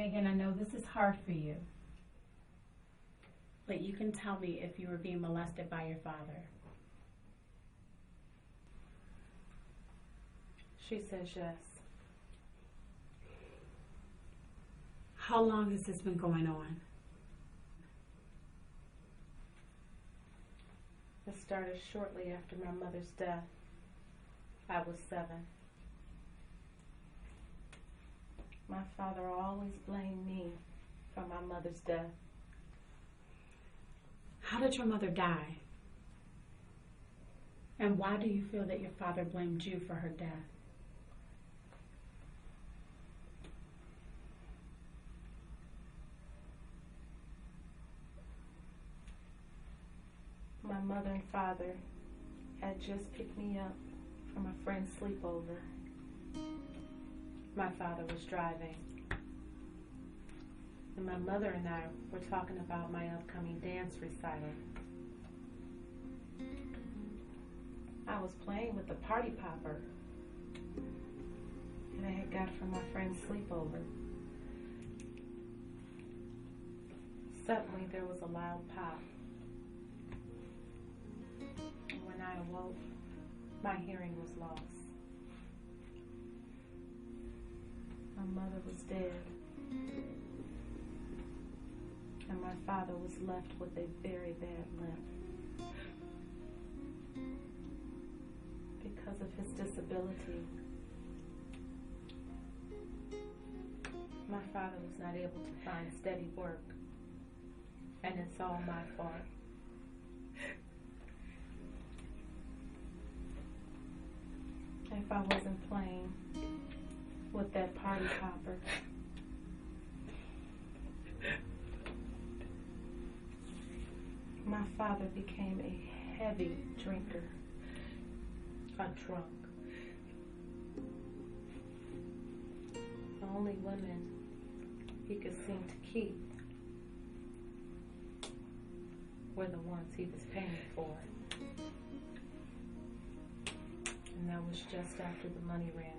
Megan, I know this is hard for you, but you can tell me if you were being molested by your father. She says yes. How long has this been going on? It started shortly after my mother's death. I was 7. My father always blamed me for my mother's death. How did your mother die? And why do you feel that your father blamed you for her death? My mother and father had just picked me up from a friend's sleepover. My father was driving, and my mother and I were talking about my upcoming dance recital. I was playing with the party popper that I had got from my friend's sleepover. Suddenly there was a loud pop. And when I awoke, my hearing was lost. My mother was dead, and my father was left with a very bad limp. Because of his disability, my father was not able to find steady work, and it's all my fault. If I wasn't playing with that party popper, my father became a heavy drinker, a drunk. The only women he could seem to keep were the ones he was paying for. And that was just after the money ran out.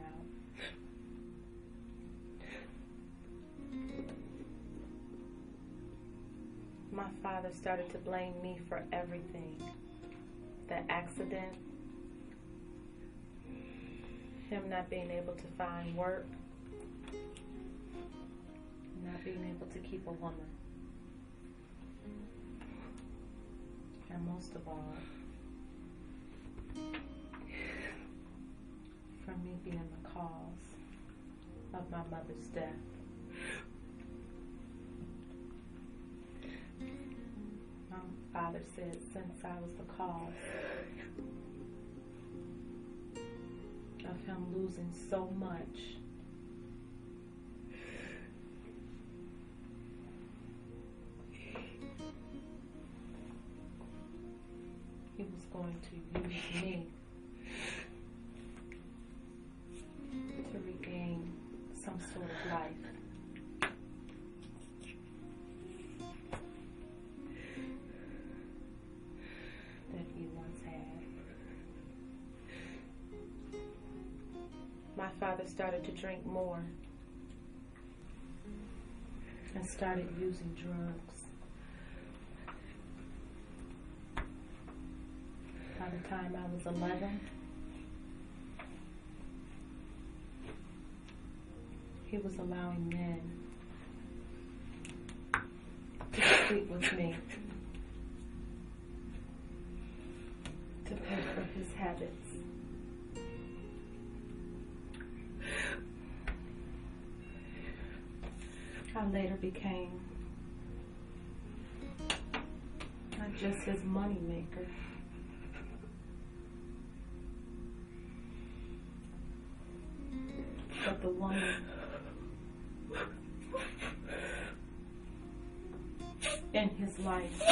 My father started to blame me for everything. The accident, him not being able to find work, not being able to keep a woman. And most of all, for me being the cause of my mother's death. My father said since I was the cause of him losing so much, he was going to use me to regain some sort of life. That he once had. My father started to drink more and started using drugs. By the time I was 11, he was allowing men to sleep with me to pay for his habits. I later became not just his money maker, but the woman in his life.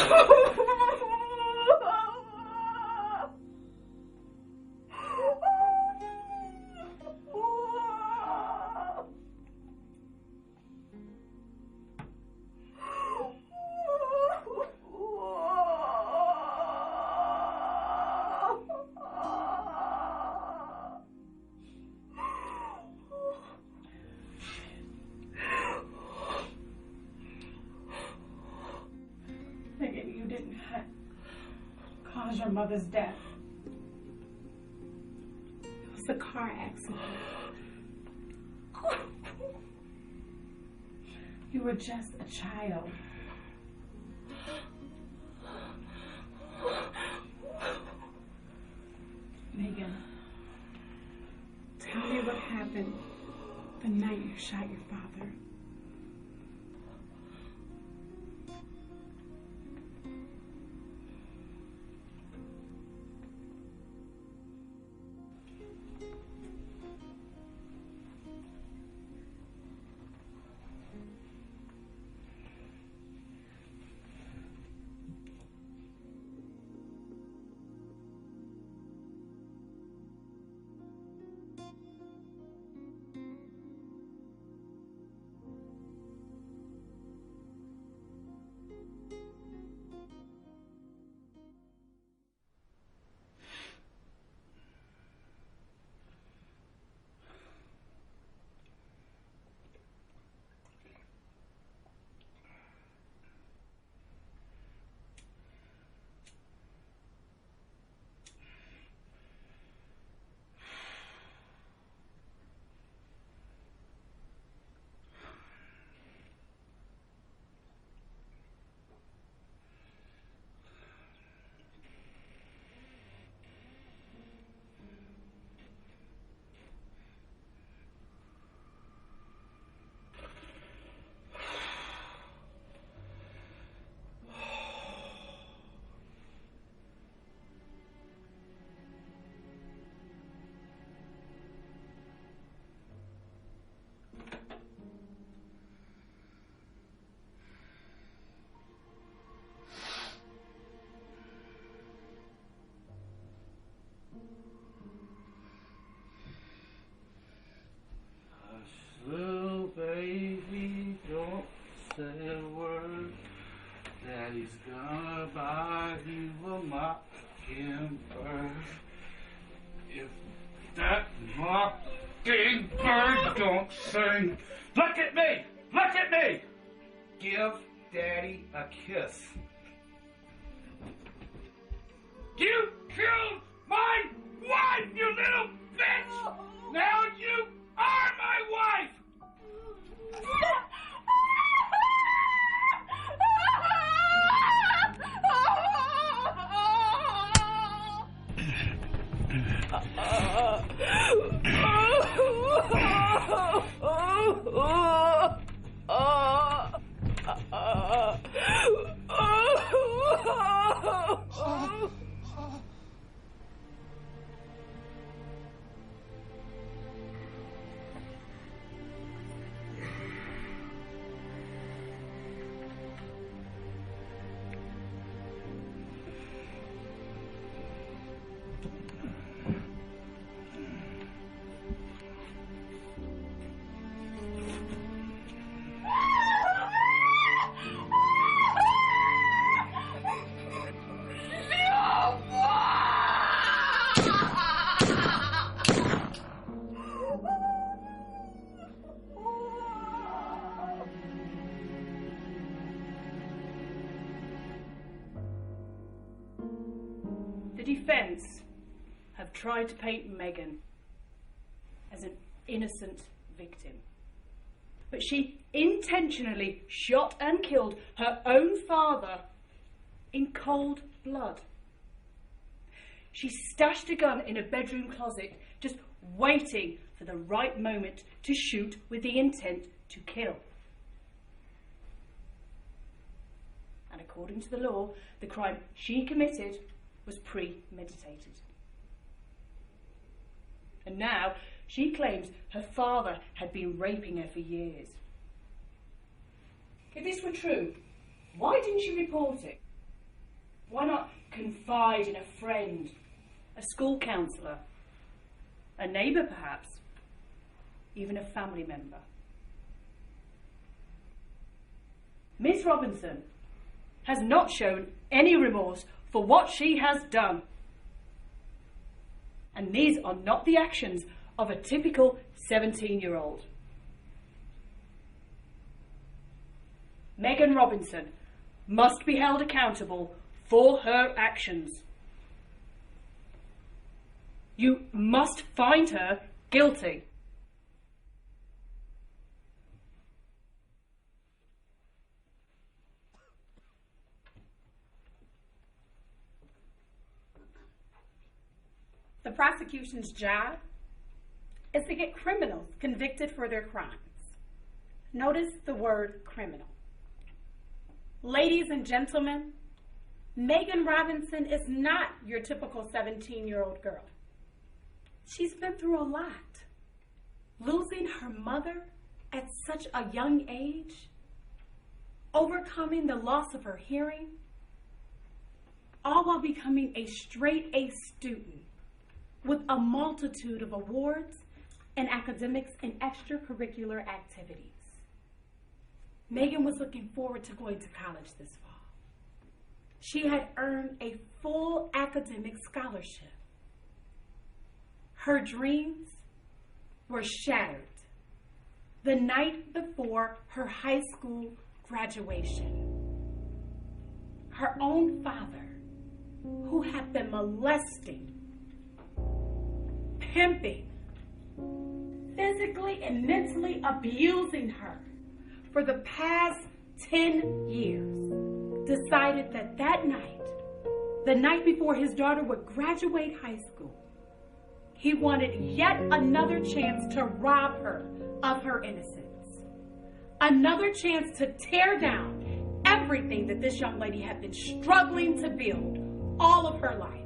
didn't cause your mother's death. It was a car accident. You were just a child. Megan, tell me what happened the night you shot your father. Little baby, don't say a word. Daddy's gonna buy you a mockingbird. If that mockingbird don't sing, look at me! Look at me! Give Daddy a kiss. You killed my wife, you little bitch! Now you are my wife! The defense have tried to paint Megan as an innocent victim. But she intentionally shot and killed her own father in cold blood. She stashed a gun in a bedroom closet, just waiting for the right moment to shoot with the intent to kill. And according to the law, the crime she committed was premeditated. And now she claims her father had been raping her for years. If this were true, why didn't she report it? Why not confide in a friend, a school counsellor, a neighbour perhaps, even a family member? Miss Robinson has not shown any remorse for what she has done. And these are not the actions of a typical 17-year-old. Megan Robinson must be held accountable for her actions. You must find her guilty. The prosecution's job is to get criminals convicted for their crimes. Notice the word criminal. Ladies and gentlemen, Megan Robinson is not your typical 17-year-old girl. She's been through a lot. Losing her mother at such a young age, overcoming the loss of her hearing, all while becoming a straight-A student with a multitude of awards and academics and extracurricular activities. Megan was looking forward to going to college this fall. She had earned a full academic scholarship. Her dreams were shattered the night before her high school graduation. Her own father, who had been molesting, pimping, physically and mentally abusing her for the past 10 years, decided that that night, the night before his daughter would graduate high school, he wanted yet another chance to rob her of her innocence. Another chance to tear down everything that this young lady had been struggling to build all of her life.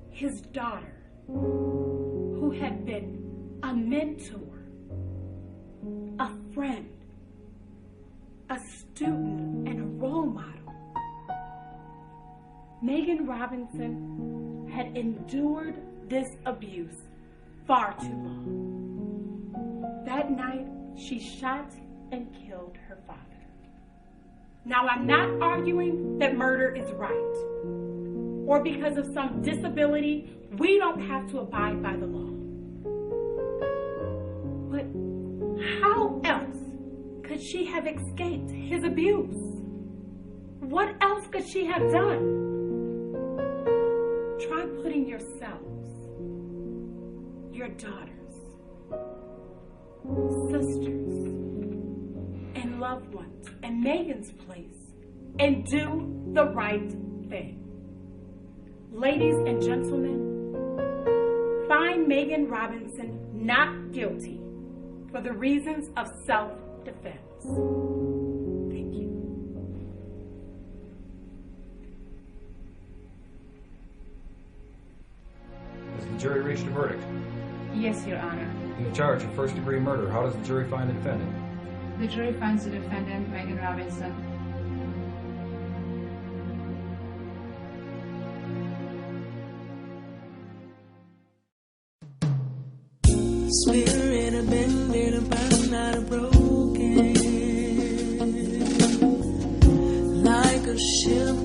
His daughter, who had been a mentor, a friend, a student, and a role model. Megan Robinson had endured this abuse far too long. That night, she shot and killed her father. Now, I'm not arguing that murder is right, or because of some disability, we don't have to abide by the law. But how else could she have escaped his abuse? What else could she have done? Try putting yourselves, your daughters, sisters, and loved ones in Megan's place and do the right thing. Ladies and gentlemen, find Megan Robinson not guilty for the reasons of self-defense. Thank you. Has the jury reached a verdict? Yes, Your Honor. In the charge of first-degree murder, how does the jury find the defendant? The jury finds the defendant, Megan Robinson. Spirit of bending about not broken, like a ship